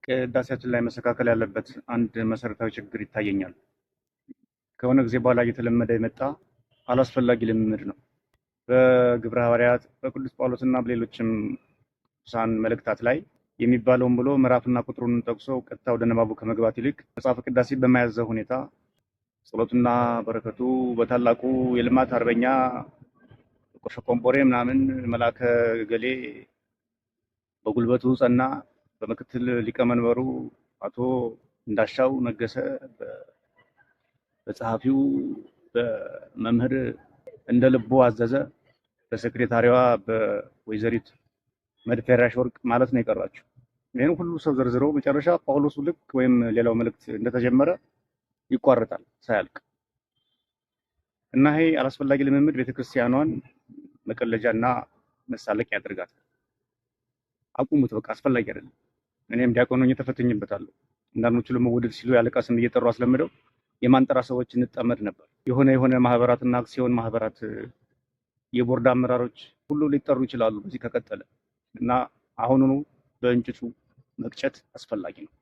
ቅዳሴያችን ላይ መስተካከል ያለበት አንድ መሰረታዊ ችግር ይታየኛል። ከሆነ ጊዜ በኋላ እየተለመደ የመጣ አላስፈላጊ ልምምድ ነው። በግብረ ሐዋርያት በቅዱስ ጳውሎስና በሌሎችም ቅዱሳን መልእክታት ላይ የሚባለውን ብሎ ምዕራፍና ቁጥሩን ጠቅሶ ቀጥታ ወደ ንባቡ ከመግባት ይልቅ መጽሐፈ ቅዳሴ በማያዘው ሁኔታ ጸሎቱና በረከቱ በታላቁ የልማት አርበኛ ቆሸ ቆምቦሬ ምናምን መላከ ገሌ በጉልበቱ ጸና፣ በምክትል ሊቀመንበሩ አቶ እንዳሻው ነገሰ፣ በጸሐፊው በመምህር እንደ ልቦ አዘዘ፣ በሴክሬታሪዋ በወይዘሪት መድፈሪያሽ ወርቅ ማለት ነው የቀራቸው። ይህን ሁሉ ሰው ዘርዝሮ መጨረሻ ጳውሎስ ልክ ወይም ሌላው መልእክት እንደተጀመረ ይቋረጣል ሳያልቅ እና ይሄ አላስፈላጊ ልምምድ ቤተክርስቲያኗን መቀለጃና መሳለቂያ ያደርጋታል። አቁሙት፣ በቃ አስፈላጊ አይደለም። እኔም ዲያቆን ሆኜ ተፈትኜበታለሁ። አንዳንዶቹ ለመወደድ ሲሉ ያለቃ ስም እየጠሩ አስለምደው የማንጠራ ሰዎች እንጠመድ ነበር። የሆነ ማህበራትና አክሲዮን ማህበራት የቦርድ አመራሮች ሁሉ ሊጠሩ ይችላሉ በዚህ ከቀጠለ እና አሁኑኑ በእንጭጩ መቅጨት አስፈላጊ ነው።